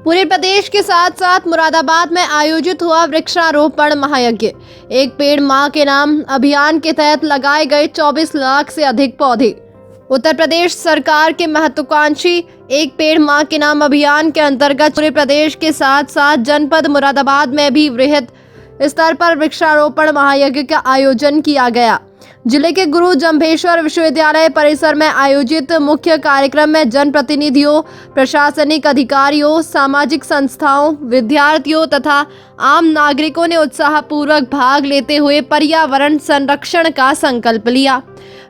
पूरे प्रदेश के साथ साथ मुरादाबाद में आयोजित हुआ वृक्षारोपण महायज्ञ। एक पेड़ मां के नाम अभियान के तहत लगाए गए 24 लाख से अधिक पौधे। उत्तर प्रदेश सरकार के महत्वाकांक्षी एक पेड़ मां के नाम अभियान के अंतर्गत पूरे प्रदेश के साथ साथ जनपद मुरादाबाद में भी वृहद स्तर पर वृक्षारोपण महायज्ञ का आयोजन किया गया। जिले के गुरु जम्भेश्वर विश्वविद्यालय परिसर में आयोजित मुख्य कार्यक्रम में जनप्रतिनिधियों, प्रशासनिक अधिकारियों, सामाजिक संस्थाओं, विद्यार्थियों तथा आम नागरिकों ने उत्साहपूर्वक भाग लेते हुए पर्यावरण संरक्षण का संकल्प लिया।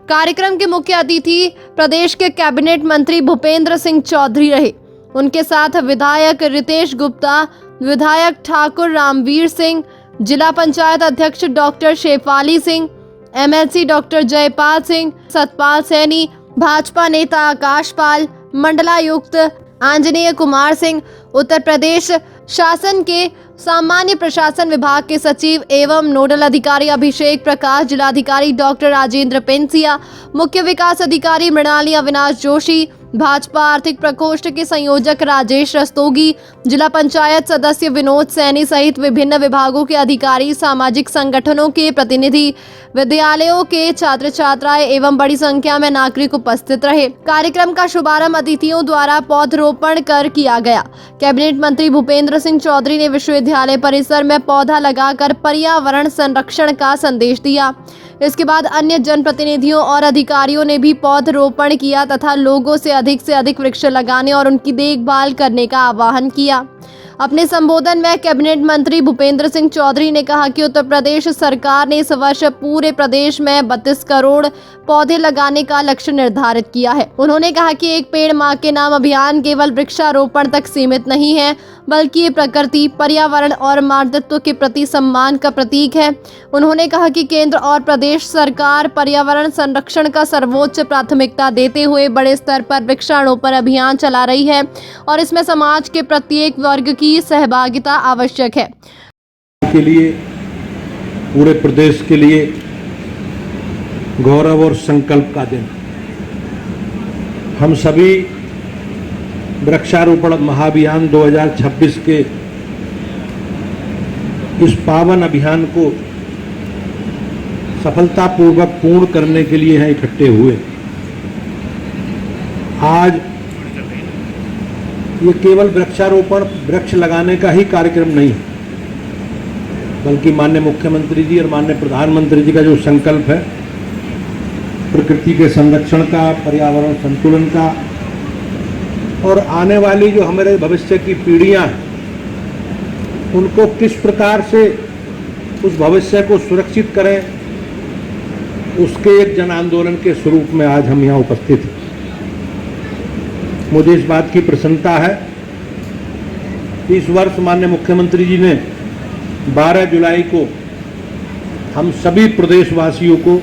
कार्यक्रम के मुख्य अतिथि प्रदेश के कैबिनेट मंत्री भूपेंद्र सिंह चौधरी रहे। उनके साथ विधायक रितेश गुप्ता, विधायक ठाकुर रामवीर सिंह, जिला पंचायत अध्यक्ष doctor Shefali Singh, MLC doctor Jaipal Singh, Satpal Saini, Bhajpa नेता आकाश पाल, मंडलायुक्त आंजनेय कुमार सिंह, उत्तर प्रदेश शासन के सामान्य प्रशासन विभाग के सचिव एवं नोडल अधिकारी अभिषेक प्रकाश, जिलाधिकारी डॉक्टर राजेंद्र पेंसिया, मुख्य विकास अधिकारी मृणाली अविनाश जोशी, भाजपा आर्थिक प्रकोष्ठ के संयोजक राजेश रस्तोगी, जिला पंचायत सदस्य विनोद सैनी सहित विभिन्न विभागों के अधिकारी, सामाजिक संगठनों के प्रतिनिधि, विद्यालयों के छात्र छात्राएं एवं बड़ी संख्या में नागरिक उपस्थित रहे। कार्यक्रम का शुभारंभ अतिथियों द्वारा पौधरोपण कर किया गया। कैबिनेट मंत्री भूपेंद्र सिंह चौधरी ने विश्वविद्यालय परिसर में पौधा लगाकर पर्यावरण संरक्षण का संदेश दिया। इसके बाद अन्य जनप्रतिनिधियों और अधिकारियों ने भी पौधरोपण किया तथा लोगों से अधिक वृक्ष लगाने और उनकी देखभाल करने का आह्वान किया। अपने संबोधन में कैबिनेट मंत्री भूपेंद्र सिंह चौधरी ने कहा कि उत्तर प्रदेश सरकार ने इस वर्ष पूरे प्रदेश में 32 करोड़ पौधे लगाने का लक्ष्य निर्धारित किया है। उन्होंने कहा कि एक पेड़ मां के नाम अभियान केवल वृक्षारोपण तक सीमित नहीं है, बल्कि ये प्रकृति, पर्यावरण और मानवत्व के प्रति सम्मान का प्रतीक है। उन्होंने कहा कि केंद्र और प्रदेश सरकार पर्यावरण संरक्षण का सर्वोच्च प्राथमिकता देते हुए बड़े स्तर पर वृक्षारोपण अभियान चला रही है और इसमें समाज के प्रत्येक वर्ग की सहभागिता आवश्यक है। के लिए पूरे प्रदेश के लिए गौरव और संकल्प का दिन। हम सभी वृक्षारोपण महाअभियान 2026 के इस पावन अभियान को सफलतापूर्वक पूर्ण करने के लिए यहाँ इकट्ठे हुए। आज ये केवल वृक्षारोपण, वृक्ष लगाने का ही कार्यक्रम नहीं है, बल्कि माननीय मुख्यमंत्री जी और माननीय प्रधानमंत्री जी का जो संकल्प है प्रकृति के संरक्षण का, पर्यावरण संतुलन का और आने वाली जो हमारे भविष्य की पीढ़ियां हैं उनको किस प्रकार से उस भविष्य को सुरक्षित करें, उसके एक जन आंदोलन के स्वरूप में आज हम यहाँ उपस्थित हैं। मुझे इस बात की प्रसन्नता है कि इस वर्ष माननीय मुख्यमंत्री जी ने 12 जुलाई को हम सभी प्रदेशवासियों को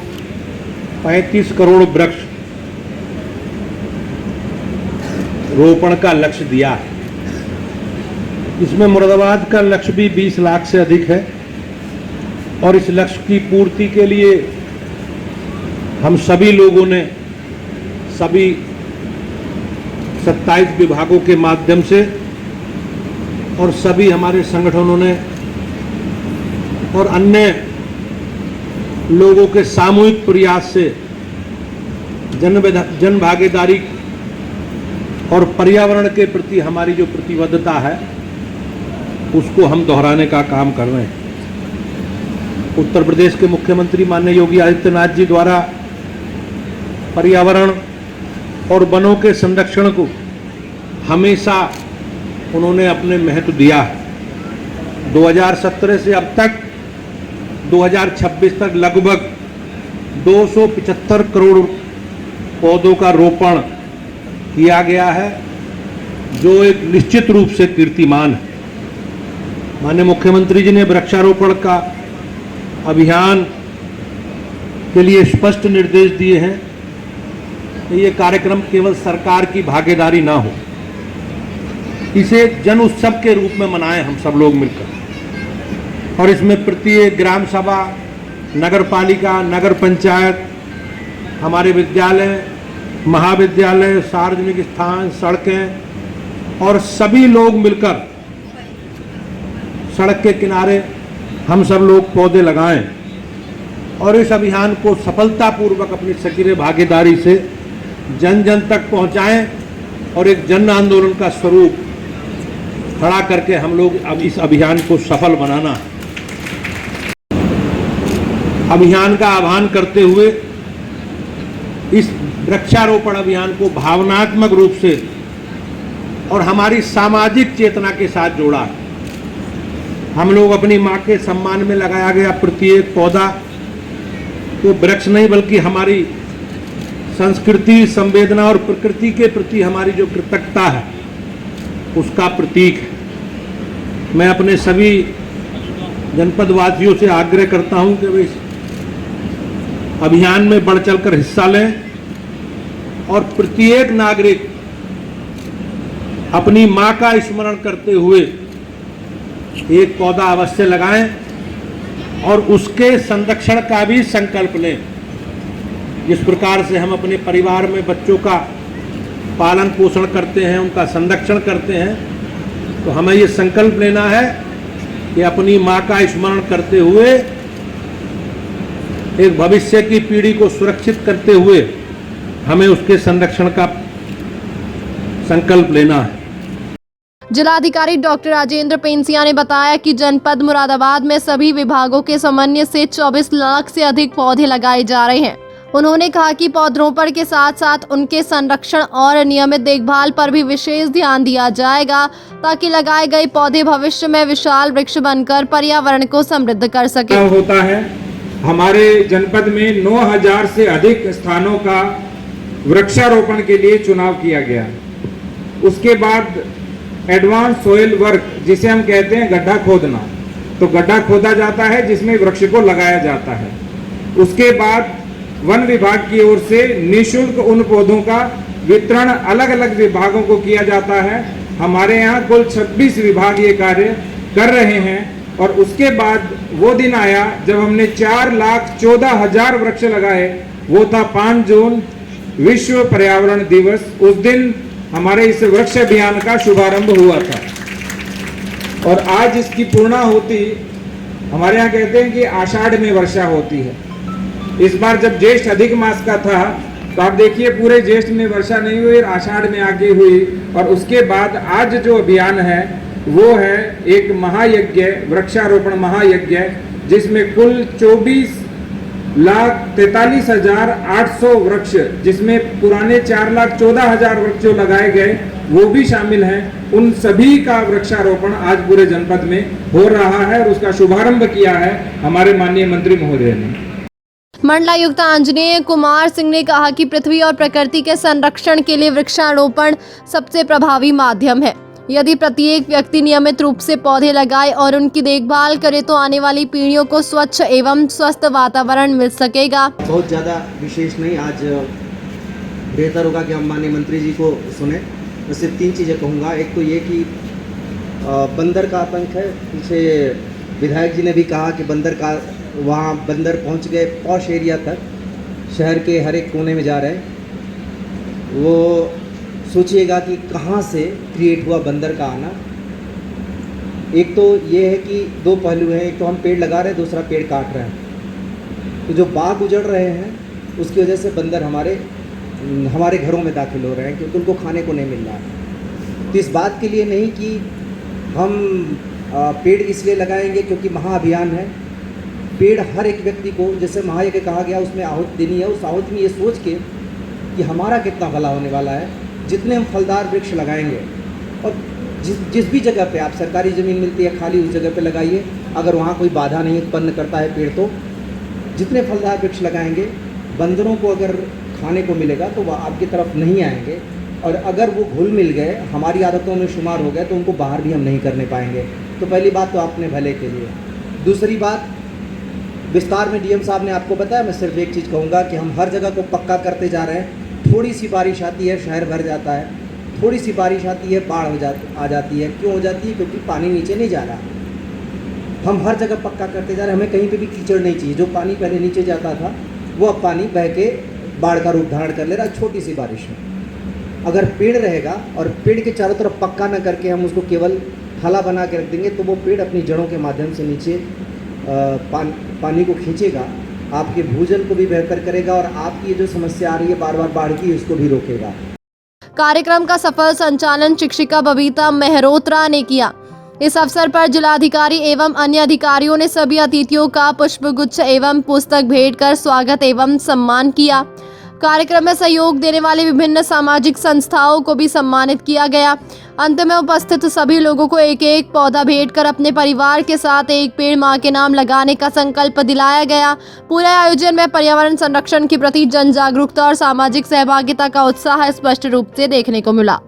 35 करोड़ वृक्ष रोपण का लक्ष्य दिया है। इसमें मुरादाबाद का लक्ष्य भी 20 लाख से अधिक है और इस लक्ष्य की पूर्ति के लिए हम सभी लोगों ने सभी 27 विभागों के माध्यम से और सभी हमारे संगठनों ने और अन्य लोगों के सामूहिक प्रयास से जन भागीदारी और पर्यावरण के प्रति हमारी जो प्रतिबद्धता है उसको हम दोहराने का काम कर रहे हैं। उत्तर प्रदेश के मुख्यमंत्री माननीय योगी आदित्यनाथ जी द्वारा पर्यावरण और वनों के संरक्षण को हमेशा उन्होंने अपने महत्व दिया है। 2017 से अब तक 2026 तक लगभग 275 करोड़ पौधों का रोपण किया गया है, जो एक निश्चित रूप से कीर्तिमान है। माननीय मुख्यमंत्री जी ने वृक्षारोपण का अभियान के लिए स्पष्ट निर्देश दिए हैं कि ये कार्यक्रम केवल सरकार की भागीदारी ना हो, इसे जन उत्सव के रूप में मनाएं हम सब लोग मिलकर। और इसमें प्रत्येक ग्राम सभा, नगर पालिका, नगर पंचायत, हमारे विद्यालय, महाविद्यालय, सार्वजनिक स्थान, सड़कें और सभी लोग मिलकर सड़क के किनारे हम सब लोग पौधे लगाएं और इस अभियान को सफलतापूर्वक अपनी सक्रिय भागीदारी से जन जन तक पहुंचाएं और एक जन आंदोलन का स्वरूप खड़ा करके हम लोग अब इस अभियान को सफल बनाना है। अभियान का आह्वान करते हुए इस वृक्षारोपण अभियान को भावनात्मक रूप से और हमारी सामाजिक चेतना के साथ जोड़ा है। हम लोग अपनी माँ के सम्मान में लगाया गया प्रत्येक पौधा तो वृक्ष नहीं बल्कि हमारी संस्कृति, संवेदना और प्रकृति के प्रति हमारी जो कृतज्ञता है उसका प्रतीक है। मैं अपने सभी जनपद वासियों से आग्रह करता हूं कि वे इस अभियान में बढ़ चढ़कर हिस्सा लें और प्रत्येक नागरिक अपनी मां का स्मरण करते हुए एक पौधा अवश्य लगाएं और उसके संरक्षण का भी संकल्प लें। जिस प्रकार से हम अपने परिवार में बच्चों का पालन पोषण करते हैं, उनका संरक्षण करते हैं, तो हमें ये संकल्प लेना है कि अपनी मां का स्मरण करते हुए एक भविष्य की पीढ़ी को सुरक्षित करते हुए हमें उसके संरक्षण का संकल्प लेना है। जिलाधिकारी डॉक्टर राजेंद्र पेंसिया ने बताया कि जनपद मुरादाबाद में सभी विभागों के समन्वय से 24 लाख से अधिक पौधे लगाए जा रहे हैं। उन्होंने कहा कि पौधरोपण के साथ साथ उनके संरक्षण और नियमित देखभाल पर भी विशेष ध्यान दिया जाएगा ताकि लगाए गए पौधे भविष्य में विशाल वृक्ष बनकर पर्यावरण को समृद्ध कर सके। होता है हमारे जनपद में 9000 से अधिक स्थानों का वृक्षारोपण के लिए चुनाव किया गया। उसके बाद एडवांस सोइल वर्क जिसे हम कहते हैं गड्ढा खोदना, तो गड्ढा खोदा जाता है जिसमें वृक्ष को लगाया जाता है। उसके बाद वन विभाग की ओर से निःशुल्क उन पौधों का वितरण अलग अलग विभागों को किया जाता है। हमारे यहाँ कुल 26 विभाग ये कार्य कर रहे हैं। और उसके बाद वो दिन आया जब हमने 4,14,000 वृक्ष लगाए। वो था 5 जून, विश्व पर्यावरण दिवस। उस दिन हमारे इस वृक्ष अभियान का शुभारंभ हुआ था और आज इसकी पूर्णाहुति हमारे यहाँ कहते हैं कि आषाढ़ में वर्षा होती है। इस बार जब ज्येष्ठ अधिक मास का था तो आप देखिए पूरे ज्येष्ठ में वर्षा नहीं हुई, आषाढ़ में आगे हुई। और उसके बाद आज जो अभियान है वो है एक महायज्ञ, वृक्षारोपण महायज्ञ, जिसमें कुल 24,43,800 वृक्ष, जिसमें पुराने 4,14,000 वृक्ष जो लगाए गए वो भी शामिल हैं। उन सभी का वृक्षारोपण आज पूरे जनपद में हो रहा है और उसका शुभारंभ किया है हमारे माननीय मंत्री महोदय ने। मंडलायुक्त आंजनेय कुमार सिंह ने कहा कि पृथ्वी और प्रकृति के संरक्षण के लिए वृक्षारोपण सबसे प्रभावी माध्यम है। यदि प्रत्येक व्यक्ति नियमित रूप से पौधे लगाए और उनकी देखभाल करे तो आने वाली पीढ़ियों को स्वच्छ एवं स्वस्थ वातावरण मिल सकेगा। बहुत ज़्यादा विशेष नहीं, आज बेहतर होगा कि हम माननीय मंत्री जी को सुने। मैं सिर्फ 3 चीज़ें कहूँगा। एक तो ये कि बंदर का आतंक है। पीछे विधायक जी ने भी कहा कि वहाँ बंदर पहुँच गए पॉश एरिया तक, शहर के हर एक कोने में जा रहे हैं। वो सोचिएगा कि कहाँ से क्रिएट हुआ बंदर का आना। एक तो ये है कि 2 पहलू हैं, एक तो हम पेड़ लगा रहे हैं, दूसरा पेड़ काट रहे हैं। तो जो बाग उजड़ रहे हैं उसकी वजह से बंदर हमारे घरों में दाखिल हो रहे हैं क्योंकि उनको खाने को नहीं मिल रहा है। तो इस बात के लिए नहीं कि हम पेड़ इसलिए लगाएंगे क्योंकि महाअभियान है। पेड़ हर एक व्यक्ति को, जैसे महायज्ञ कहा गया, उसमें आहुति देनी है। उस आहुति में ये सोच के कि हमारा कितना भला होने वाला है, जितने हम फलदार वृक्ष लगाएंगे और जिस भी जगह पे आप सरकारी ज़मीन मिलती है खाली उस जगह पे लगाइए। अगर वहाँ कोई बाधा नहीं उत्पन्न करता है पेड़, तो जितने फलदार वृक्ष लगाएंगे बंदरों को अगर खाने को मिलेगा तो वह आपकी तरफ नहीं आएंगे। और अगर वो घुल मिल गए, हमारी आदतों में शुमार हो गए, तो उनको बाहर भी हम नहीं करने पाएंगे। तो पहली बात तो अपने भले के लिए। दूसरी बात, विस्तार में डीएम साहब ने आपको बताया। मैं सिर्फ एक चीज़ कहूँगा कि हम हर जगह को पक्का करते जा रहे हैं। थोड़ी सी बारिश आती है शहर भर जाता है, थोड़ी सी बारिश आती है बाढ़ आ जाती है। क्यों हो जाती है? क्योंकि पानी नीचे नहीं जा रहा। हम हर जगह पक्का करते जा रहे हैं। हमें कहीं पे भी कीचड़ नहीं चाहिए। जो पानी पहले नीचे जाता था वो अब पानी बह के बाढ़ का रूप धारण कर ले रहा है छोटी सी बारिश में। अगर पेड़ रहेगा और पेड़ के चारों तरफ पक्का न करके हम उसको केवल थाला बना के रख देंगे तो वो पेड़ अपनी जड़ों के माध्यम से नीचे पानी को खींचेगा, आपके भूजल को भी बेहतर करेगा और आपकी ये जो समस्या आ रही है बार बार बाढ़ की, इसको भी रोकेगा। कार्यक्रम का सफल संचालन शिक्षिका बबीता मेहरोत्रा ने किया। इस अवसर पर जिलाधिकारी एवं अन्य अधिकारियों ने सभी अतिथियों का पुष्पगुच्छ एवं पुस्तक भेंट कर स्वागत एवं सम्मान किया। कार्यक्रम में सहयोग देने वाले विभिन्न सामाजिक संस्थाओं को भी सम्मानित किया गया। अंत में उपस्थित सभी लोगों को एक एक पौधा भेंट कर अपने परिवार के साथ एक पेड़ मां के नाम लगाने का संकल्प दिलाया गया। पूरे आयोजन में पर्यावरण संरक्षण के प्रति जन जागरूकता और सामाजिक सहभागिता का उत्साह स्पष्ट रूप से देखने को मिला।